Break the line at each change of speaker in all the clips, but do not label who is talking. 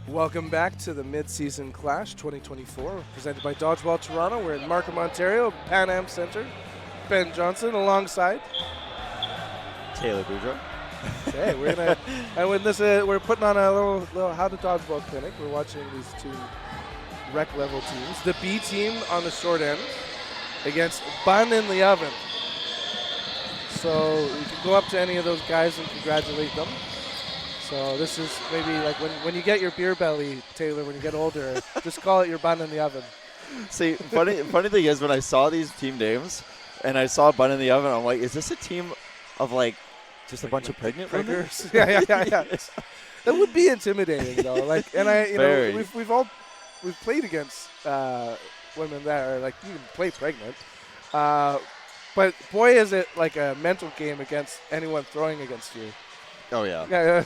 Welcome back to the Mid-Season Clash 2024, presented by Dodgeball Toronto. We're in Markham, Ontario, Pan Am Centre. Ben Johnson alongside
Taylor Boudreau.
Okay, we're gonna and with this we're putting on a little how to dodgeball clinic. We're watching these two rec level teams. The B team on the short end against Bun in the Oven. So you can go up to any of those guys and congratulate them. So this is maybe like when you get your beer belly, Taylor, when you get older, just call it your Bun in the Oven.
See, funny thing is when I saw these team names and I saw Bun in the Oven, I'm like, is this a team of like just a bunch of pregnant women?
yeah. That would be intimidating though. Like, and we've played against women that are like, you can play pregnant. But boy, is it like a mental game against anyone throwing against you.
Oh yeah.
Yeah.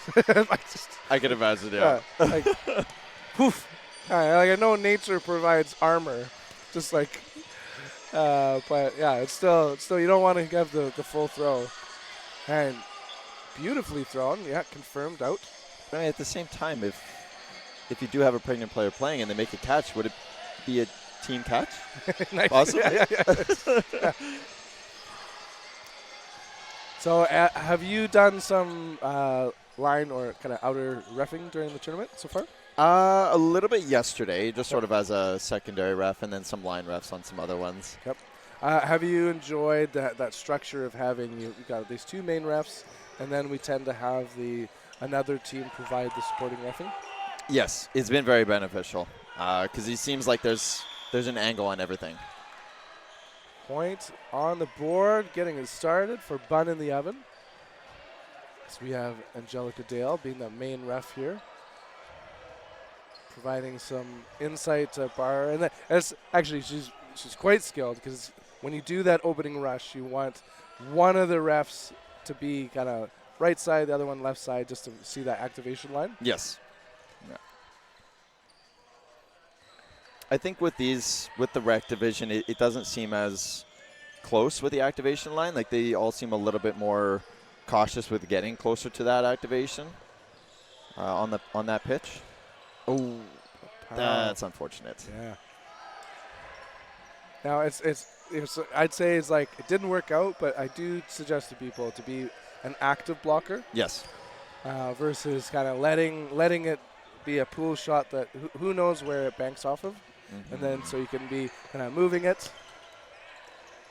I can imagine. Yeah.
Like, poof. Like I know nature provides armor, just like. But yeah, it's still you don't want to have the full throw. And beautifully thrown, yeah, confirmed out.
I mean, at the same time, if you do have a pregnant player playing and they make a catch, would it be a team catch?
Nice.
Possibly.
Yeah. So have you done some line or kind of outer reffing during the tournament so far?
A little bit yesterday, just sort of as a secondary ref, and then some line refs on some other ones.
Yep. Have you enjoyed that structure of having you got these two main refs, and then we tend to have another team provide the supporting reffing?
Yes, it's been very beneficial because it seems like there's an angle on everything.
Point on the board, getting it started for Bun in the Oven. So we have Angelica Dale being the main ref here, providing some insight to Bar, and that's actually she's quite skilled because when you do that opening rush, you want one of the refs to be kind of right side, the other one left side, just to see that activation line.
Yes. Yeah. I think with the rec division, it doesn't seem as close with the activation line. Like they all seem a little bit more cautious with getting closer to that activation on that pitch. Oh, that's unfortunate.
Yeah. Now it's I'd say it's like it didn't work out, but I do suggest to people to be an active blocker.
Yes.
Versus kind of letting it be a pool shot that who knows where it banks off of, and then so you can be kind of moving it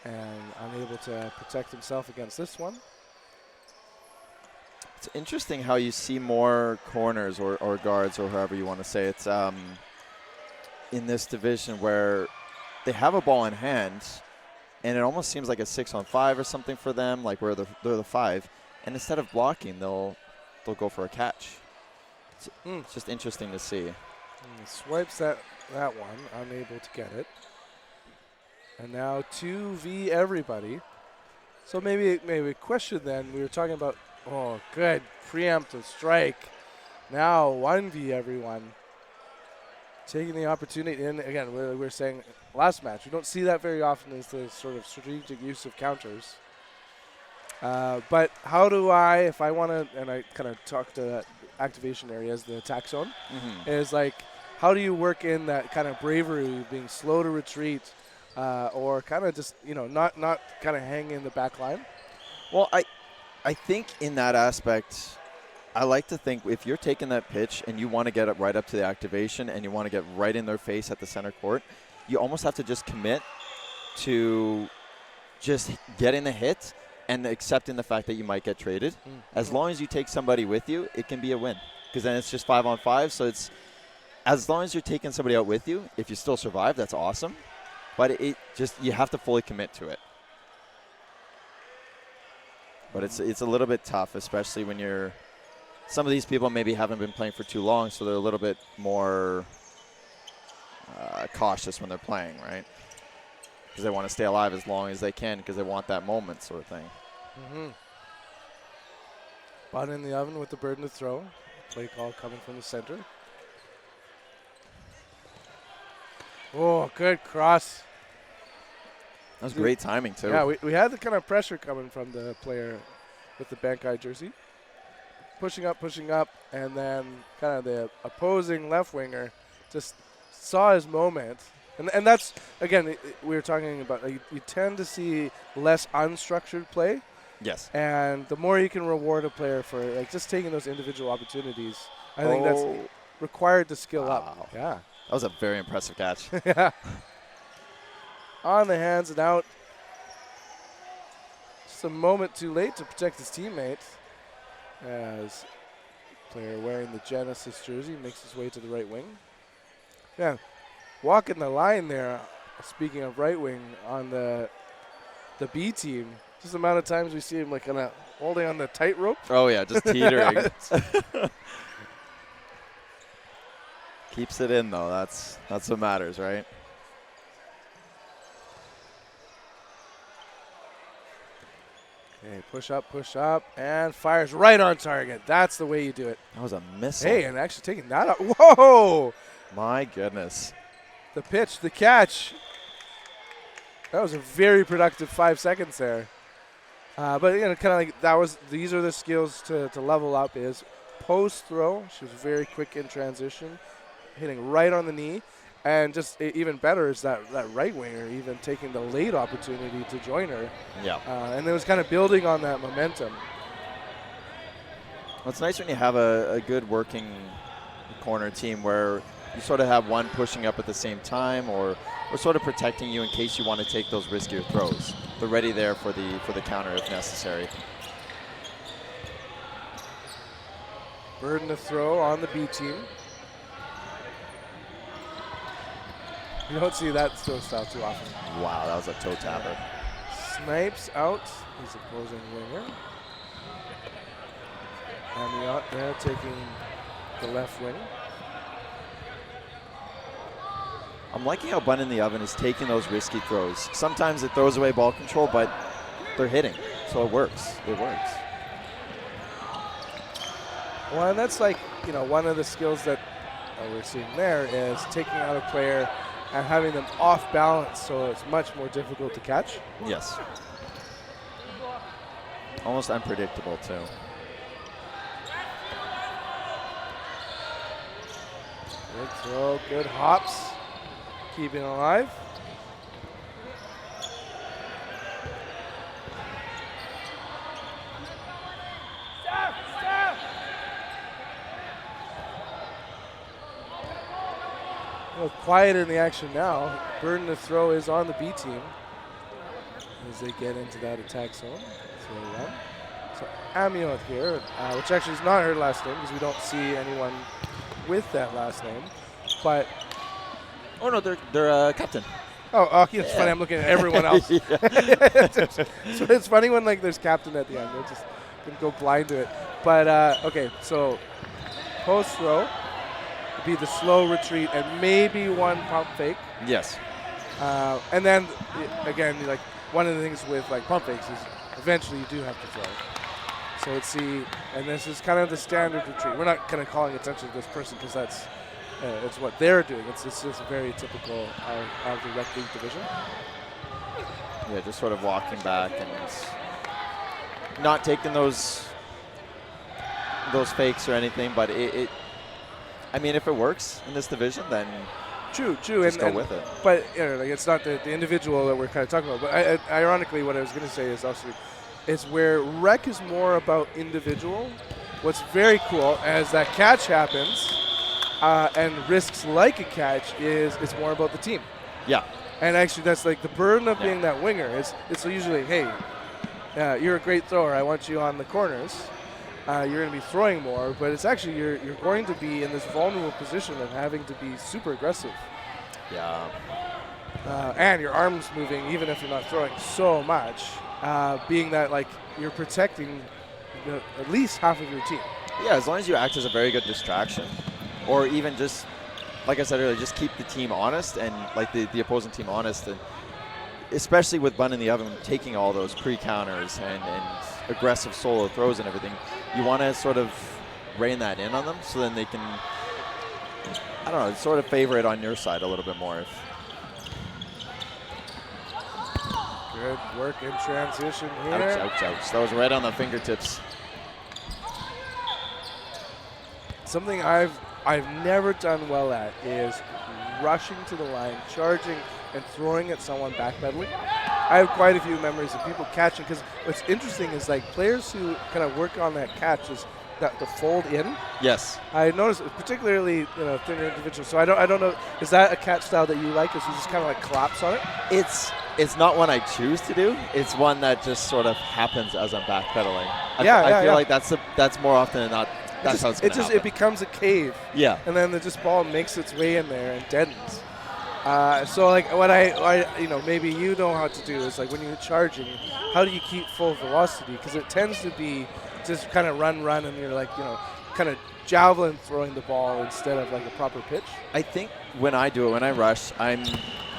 and unable to protect himself against this one.
It's interesting how you see more corners or guards or however you want to say it in this division where they have a ball in hand and it almost seems like a 6-on-5 or something for them, like where they're the 5, and instead of blocking they'll go for a catch. It's just interesting to see.
He swipes that one, unable to get it. And now 2v everybody. So maybe a question then. We were talking about, oh, good preemptive strike. Now 1v everyone. Taking the opportunity, and again, we were saying last match, we don't see that very often as the sort of strategic use of counters. But how do if I want to, and I kind of talk to that activation area as the attack zone, is like, how do you work in that kind of bravery, being slow to retreat, or kind of just, not kind of hang in the back line?
Well, I think in that aspect, I like to think if you're taking that pitch and you want to get it right up to the activation and you want to get right in their face at the center court, you almost have to just commit to just getting the hit and accepting the fact that you might get traded. As long as you take somebody with you, it can be a win because then it's just 5-on-5. So it's as long as you're taking somebody out with you, if you still survive, that's awesome. But you have to fully commit to it. But it's a little bit tough, especially when some of these people maybe haven't been playing for too long, so they're a little bit more cautious when they're playing, right? Because they want to stay alive as long as they can because they want that moment sort of thing.
Bun in the Oven with the burden to throw. Play call coming from the center. Oh, good cross.
That was great timing, too.
Yeah, we had the kind of pressure coming from the player with the Bankai jersey. pushing up, and then kind of the opposing left winger just saw his moment. And that's, again, we were talking about, you tend to see less unstructured play.
Yes.
And the more you can reward a player for like just taking those individual opportunities, I think that's required to skill up. Yeah.
That was a very impressive catch.
Yeah. On the hands and out. Just a moment too late to protect his teammate as player wearing the Genesis jersey makes his way to the right wing. Yeah. Walking the line there, speaking of right wing, on the B team. Just the amount of times we see him like kind of holding on the tightrope.
Oh, yeah, just teetering. Keeps it in, though. That's what matters, right?
Okay, push up, and fires right on target. That's the way you do it.
That was a missile.
Hey, and actually taking that out. Whoa!
My goodness.
The pitch, the catch. That was a very productive 5 seconds there. But kind of like these are the skills to level up. Is post throw. She was very quick in transition, hitting right on the knee, and just even better is that right winger even taking the late opportunity to join her.
Yeah.
And it was kind of building on that momentum.
Well, it's nice when you have a good working corner team where you sort of have one pushing up at the same time, or sort of protecting you in case you want to take those riskier throws. They're ready there for the counter if necessary.
Burden to throw on the B team. You don't see that throw style too often.
Wow, that was a toe tapper.
Snipes out his opposing winger. Amiot there taking the left wing.
I'm liking how Bun in the Oven is taking those risky throws. Sometimes it throws away ball control, but they're hitting, so it works. It works.
Well, and that's like, one of the skills that we're seeing there is taking out a player and having them off balance, so it's much more difficult to catch.
Yes. Almost unpredictable, too.
Good throw, good hops. Keeping alive. A little quieter in the action now. Burden to throw is on the B team as they get into that attack zone. So Amiot here, which actually is not her last name because we don't see anyone with that last name, but.
Oh, no, they're captain.
Oh, it's funny. I'm looking at everyone else. So it's funny when there's captain at the end. They're just going to go blind to it. But, okay, so post throw would be the slow retreat and maybe one pump fake.
Yes.
And then, again, one of the things with pump fakes is eventually you do have to throw. So let's see. And this is kind of the standard retreat. We're not kind of calling attention to this person because that's it's what they're doing. It's just very typical of the rec league division.
Yeah, just sort of walking back and not taking those fakes or anything. But I mean, if it works in this division, then
true,
just go with it.
But it's not the individual that we're kind of talking about. But ironically, what I was going to say is also it's where rec is more about individual. What's very cool as that catch happens. And risks like a catch is it's more about the team.
Yeah.
And actually that's the burden of being that winger. It's usually, hey, you're a great thrower. I want you on the corners. You're going to be throwing more, but it's actually you're going to be in this vulnerable position of having to be super aggressive.
Yeah.
And your arms moving, even if you're not throwing so much, being that you're protecting at least half of your team.
Yeah, as long as you act as a very good distraction. Or even just, like I said earlier, just keep the team honest and the opposing team honest. And especially with Bun in the Oven, taking all those pre-counters and aggressive solo throws and everything, you want to sort of rein that in on them so then they can, I don't know, sort of favor it on your side a little bit more.
Good work in transition here.
Ouch, ouch, ouch. That was right on the fingertips.
something I've never done well at is rushing to the line, charging, and throwing at someone backpedaling. I have quite a few memories of people catching, because what's interesting is like players who kind of work on that catch is that the fold in.
Yes.
I noticed, particularly thinner individuals. So I don't know. Is that a catch style that you like? Is you just kind of like collapse on it?
It's not one I choose to do. It's one that just sort of happens as I'm backpedaling.
I
feel like that's more often than not. That's how it's going to happen.
It becomes a cave.
Yeah.
And then the just ball makes its way in there and deadens. So like what I maybe you know how to do is like when you're charging, how do you keep full velocity? Because it tends to be just kind of run, and you're like kind of javelin throwing the ball instead of like a proper pitch.
I think when I do it, when I rush, I'm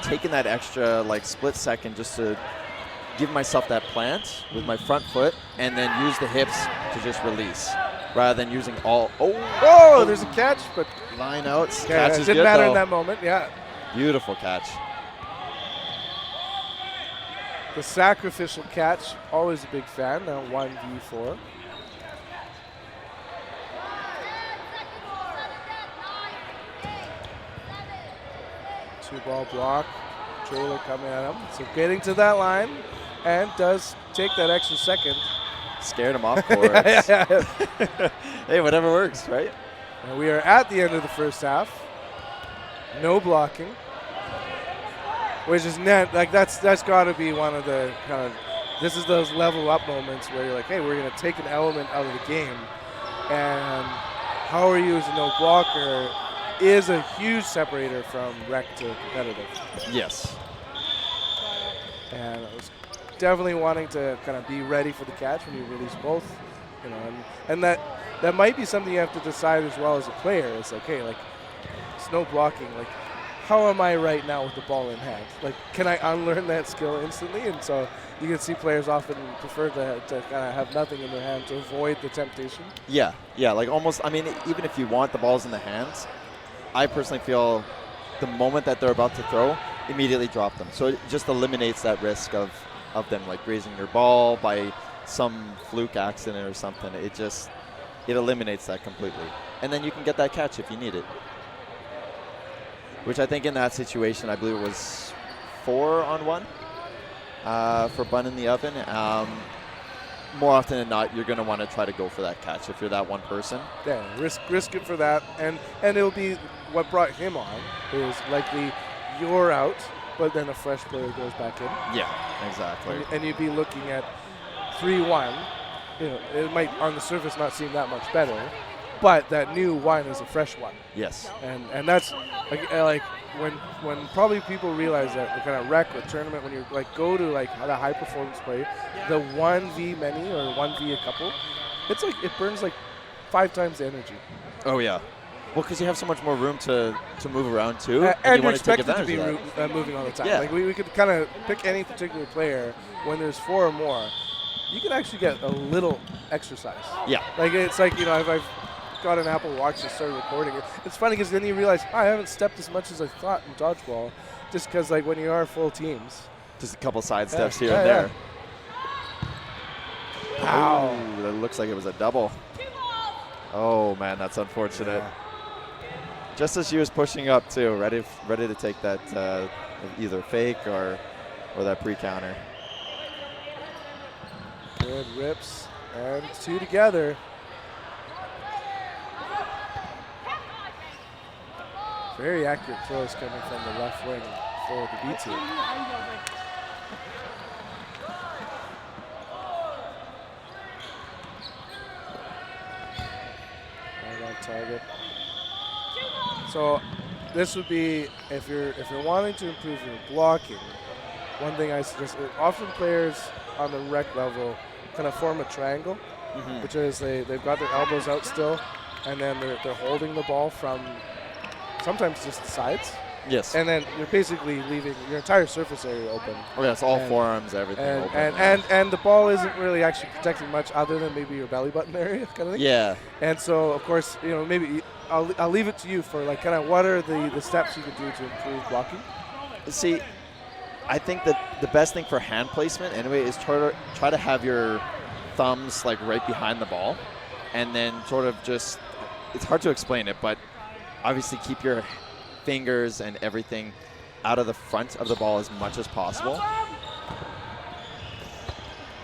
taking that extra like split second just to give myself that plant with my front foot, and then use the hips to just release, rather than using all. Oh,
there's a catch, but
line out.
Okay,
catch is
it didn't
good
matter
though.
in that moment. Yeah.
Beautiful catch.
The sacrificial catch, always a big fan. Now 1v4. Two-ball block. Trailer coming at him. So getting to that line, and does take that extra second.
Scared him off course. Hey, whatever works, right?
And we are at the end of the first half. No blocking. Which is that's got to be one of the kind of, this is those level up moments where you're like, hey, we're going to take an element out of the game, and how are you as a no blocker is a huge separator from rec to competitive.
Yes.
And I was definitely wanting to kind of be ready for the catch when you release both, and that might be something you have to decide as well as a player. It's like, hey, like it's no blocking, like, how am I right now with the ball in hand? Like, can I unlearn that skill instantly? And so you can see players often prefer to kind of have nothing in their hand to avoid the temptation.
Yeah, like almost, I mean, even if you want the balls in the hands, I personally feel the moment that they're about to throw, immediately drop them. So it just eliminates that risk of them like grazing your ball by some fluke accident or something. It eliminates that completely. And then you can get that catch if you need it. Which I think in that situation, I believe it was 4-on-1 for bun in the oven. More often than not, you're going to want to try to go for that catch if you're that one person.
Yeah, risk it for that. And it'll be what brought him on is likely you're out, but then a fresh player goes back in.
Yeah, exactly.
And you'd be looking at 3-1. It might on the surface not seem that much better, but that new one is a fresh one.
Yes.
And that's like when probably people realize that the kind of rec or tournament, when you like go to like the high performance play, the 1v many or 1v a couple, it's like it burns like 5 times the energy.
Oh yeah. Well, because you have so much more room to move around too,
and
you
you're
want to take
expected to
advantage
be
of that.
moving all the time.
Yeah.
Like we could kind of pick any particular player when there's 4 or more. You can actually get a little exercise.
Yeah.
Like it's like I've got an Apple Watch and started recording it. It's funny because then you realize I haven't stepped as much as I thought in dodgeball, just because like when you are full teams,
just a couple side steps here and there. Wow. Ooh, that looks like it was a double. Oh man, that's unfortunate.
Yeah.
Just as she was pushing up too, ready to take that either fake or that pre-counter.
Good rips and 2 together. Very accurate throws coming from the left wing for the B team. Right on target. So this would be if you're wanting to improve your blocking. One thing I suggest, often players on the rec level kind of form a triangle, which is they've got their elbows out still, and then they're holding the ball from sometimes just the sides.
Yes.
And then you're basically leaving your entire surface area open.
Oh, yeah, it's all forearms, everything open.
And the ball isn't really actually protecting much other than maybe your belly button area kind of thing.
Yeah.
And so, of course, maybe I'll leave it to you for like kind of what are the steps you could do to improve blocking?
See, I think that the best thing for hand placement anyway is try to have your thumbs like right behind the ball, and then sort of just it's hard to explain it, but obviously keep your fingers and everything out of the front of the ball as much as possible.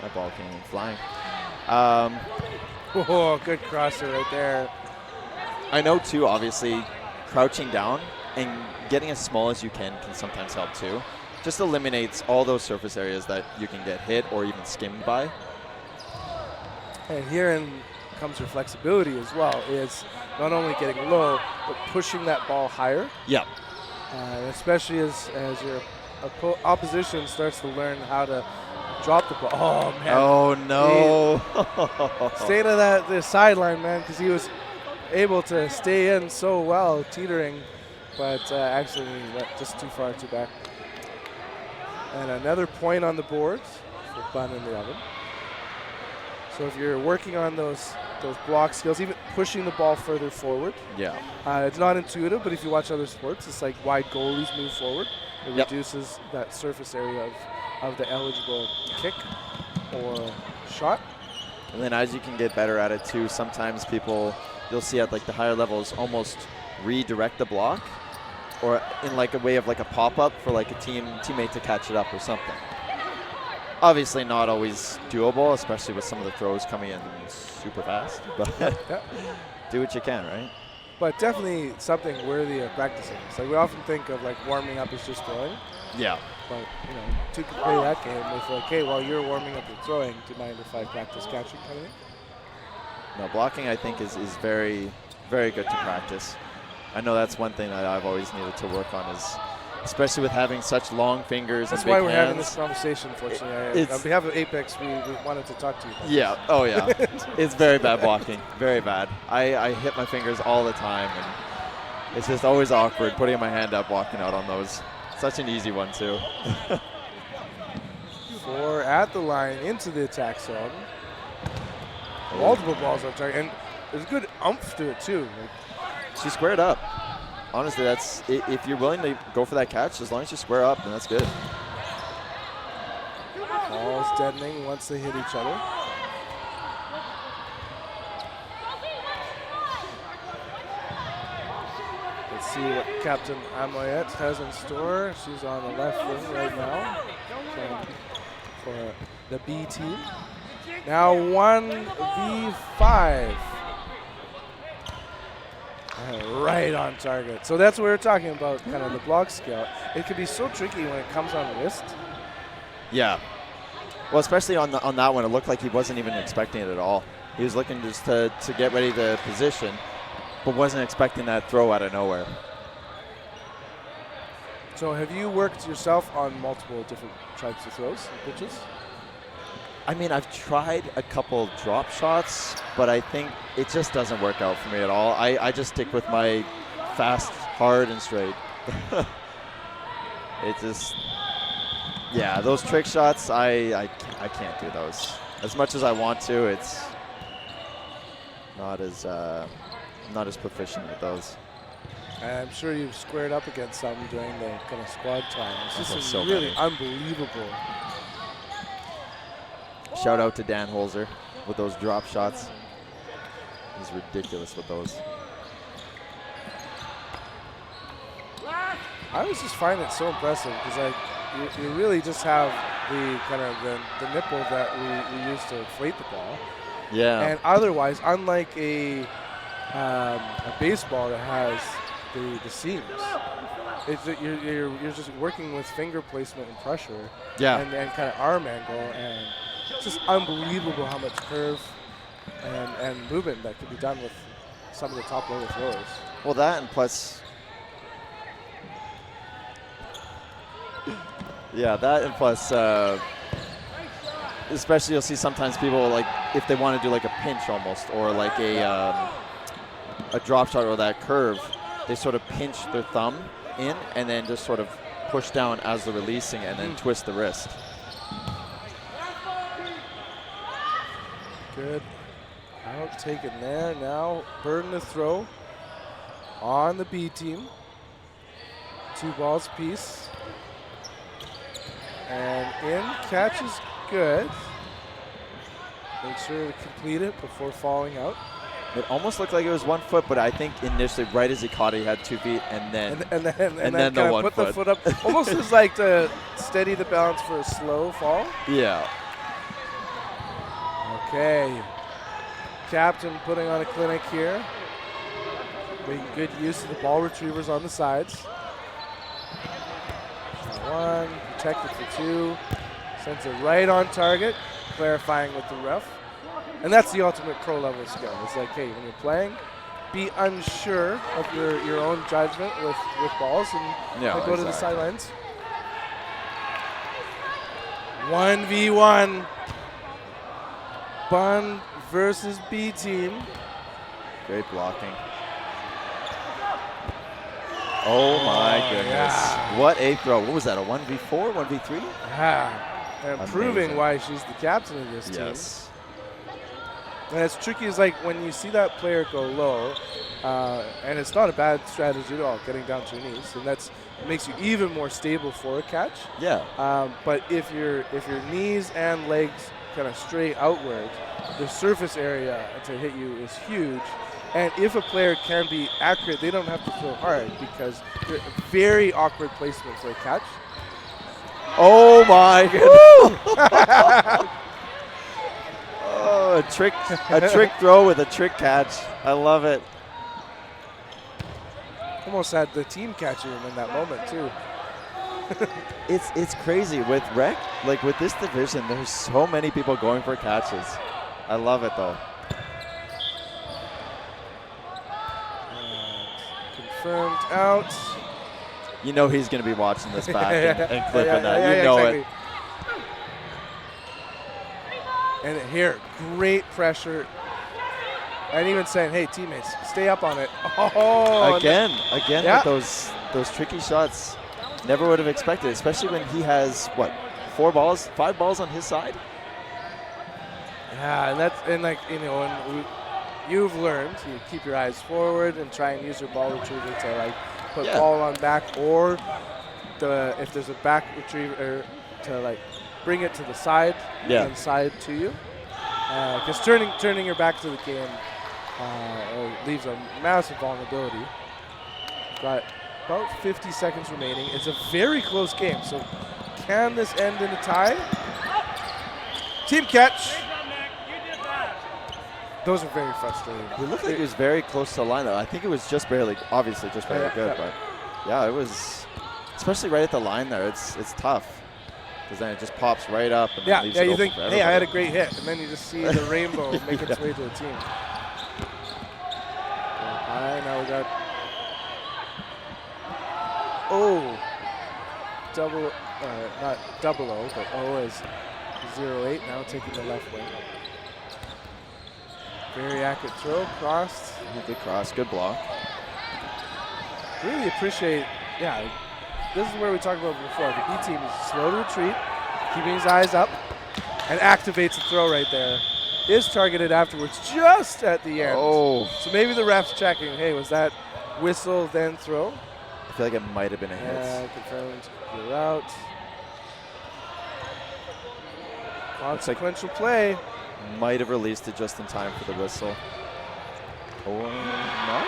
That ball came in flying.
Oh, good crosser right there.
I know, too, obviously, crouching down and getting as small as you can sometimes help, too. Just eliminates all those surface areas that you can get hit or even skimmed by.
And herein comes your flexibility as well. It's not only getting low, but pushing that ball higher.
Yeah.
Especially as your opposition starts to learn how to drop the ball. Oh, man.
Oh, no.
Stay to the sideline, man, because he was able to stay in so well, teetering, but actually he went just too far too back. And another point on the board for bun in the oven. So if you're working on those block skills, even pushing the ball further forward.
Yeah.
It's not intuitive, but if you watch other sports, it's like why goalies move forward. It reduces that surface area of the eligible kick or shot.
And then as you can get better at it too, sometimes you'll see at like the higher levels almost redirect the block or in like a way of like a pop-up for like a teammate to catch it up or something. Obviously not always doable, especially with some of the throws coming in super fast, but do what you can, right?
But definitely something worthy of practicing. It's like we often think of like warming up as just throwing.
Yeah.
But, to play that game with like, hey, while you're warming up and throwing, do you mind if I practice catching kind of thing?
No, blocking I think is very, very good to practice. I know that's one thing that I've always needed to work on is, especially with having such long fingers
That's
and big
why we're
hands.
having this conversation, fortunately. On behalf of Apex, we wanted to talk to you.
Yeah, oh yeah. It's very bad blocking, very bad. I hit my fingers all the time, and it's just always awkward putting my hand up, walking out on those. Such an easy one, too.
4 at the line into the attack zone. Multiple balls on target, and there's good oomph to it, too.
She squared up. Honestly, that's if you're willing to go for that catch, as long as you square up, then that's good.
Balls deadening once they hit each other. Let's see what Captain Amoyet has in store. She's on the left wing right now for the B team. Now 1v5. Right on target. So that's what we were talking about, kind of the block skill. It can be so tricky when it comes on wrist.
Yeah. Well, especially on that one, it looked like he wasn't even expecting it at all. He was looking just to get ready to position, but wasn't expecting that throw out of nowhere.
So have you worked yourself on multiple different types of throws and pitches?
I mean, I've tried a couple drop shots, but I think it just doesn't work out for me at all. I just stick with my fast, hard, and straight. It just, yeah, those trick shots, I can't do those. As much as I want to, it's not as proficient with those.
And I'm sure you've squared up against some during the kind of squad time. This is
so
really
many.
unbelievable.
Shout out to Dan Holzer with those drop shots. He's ridiculous with those.
I always just find it so impressive because you really just have the kind of the nipple that we use to inflate the ball.
Yeah.
And otherwise, unlike a baseball that has the seams, you're just working with finger placement and pressure.
Yeah.
And kind of arm angle, and it's just unbelievable how much curve and movement that can be done with some of the top level throwers.
Well, that and plus. Yeah, that and plus, especially you'll see sometimes people like if they want to do like a pinch almost or like a drop shot or that curve, they sort of pinch their thumb in and then just sort of push down as they're releasing and then twist the wrist.
Good. Out taken there. Now burden the throw on the B team. 2 balls apiece. And in, catch is good. Make sure to complete it before falling out.
It almost looked like it was 1 foot, but I think initially, right as he caught it, he had 2 feet, and then
and then
the
kind
1
of put
foot.
the foot up, almost as like to steady the balance for a slow fall.
Yeah.
Okay. Captain putting on a clinic here. Making good use of the ball retrievers on the sides. One, protected for 2. Sends it right on target, clarifying with the ref. And that's the ultimate pro level skill. It's like, hey, when you're playing, be unsure of your own judgment with balls and go to the sidelines. 1v1. Bun versus B team.
Great blocking. Oh my goodness.
Yeah.
What a throw. What was that, a 1v4, 1v3?
Yeah. And proving why she's the captain of this team.
Yes.
And it's tricky is like when you see that player go low, and it's not a bad strategy at all, getting down to your knees, and that makes you even more stable for a catch.
Yeah.
But if your knees and legs kind of stray outward, the surface area to hit you is huge. And if a player can be accurate, they don't have to throw hard because they're a very awkward placement for a catch.
Oh my goodness. Oh, a trick throw with a trick catch. I love it.
Almost had the team catching him in that moment too.
It's crazy with rec, like with this division, there's so many people going for catches. I love it though.
Confirmed out.
You know he's going to be watching this back and clipping that.
Yeah,
you know
exactly.
it.
And here, great pressure. And even saying, hey, teammates, stay up on it. Oh,
Again with those tricky shots. Never would have expected, especially when he has, what, 5 balls on his side?
Yeah, and like, you know, and you've learned, you keep your eyes forward and try and use your ball retriever to like put ball on back, or if there's a back retriever to like bring it to the side, and side to you. Because turning your back to the game leaves a massive vulnerability. Got about 50 seconds remaining. It's a very close game, so can this end in a tie? Team catch. Those are very frustrating.
It looked like it was very close to the line, though. I think it was obviously just barely good, but yeah, it was, especially right at the line there. It's tough because then it just pops right up and leaves it
you
open
think,
for
hey,
everybody.
I had a great hit, and then you just see the rainbow make its way to the team. High, now we got not double O, but O is 0-8, now taking the left wing. Very accurate throw, crossed.
Good cross, good block.
Really appreciate, this is where we talked about before. The B team is slow to retreat, keeping his eyes up, and activates a throw right there. Is targeted afterwards, just at the end.
Oh.
So maybe the ref's checking, hey, was that whistle then throw?
I feel like it might have been a hit.
Yeah, confirmed. You're out. Consequential play.
Might have released it just in time for the whistle. Or not?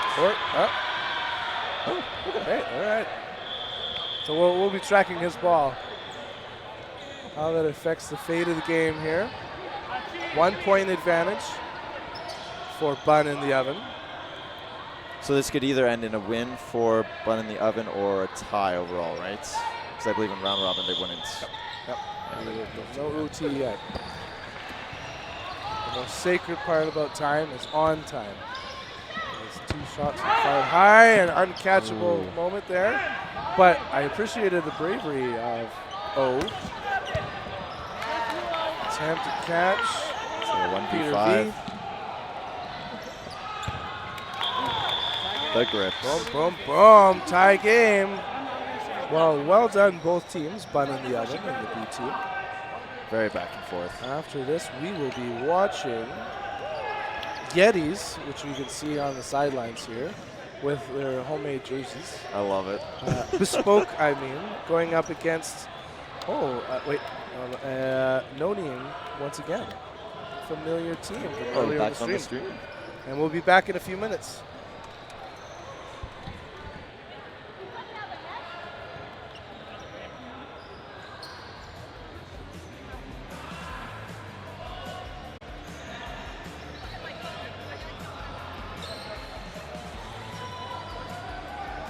Okay, all right. So we'll be tracking his ball. How that affects the fate of the game here. 1 point advantage for Bun in the Oven.
So this could either end in a win for Bun in the Oven or a tie overall, right? Because I believe in round robin they wouldn't.
Yep. No OT yet. The most sacred part about time is on time. There's 2 shots fired high, an uncatchable moment there. But I appreciated the bravery of O. Attempt to catch.
So 1v5. The grips.
Boom, boom, boom. Tie game. Well done both teams, Bun in the Oven and the B team.
Very back and forth.
After this, we will be watching Yetis, which we can see on the sidelines here, with their homemade jerseys.
I love it.
Bespoke, I mean, going up against, Nonian once again. Familiar team from earlier
back
on
on
the stream. And we'll be back in a few minutes.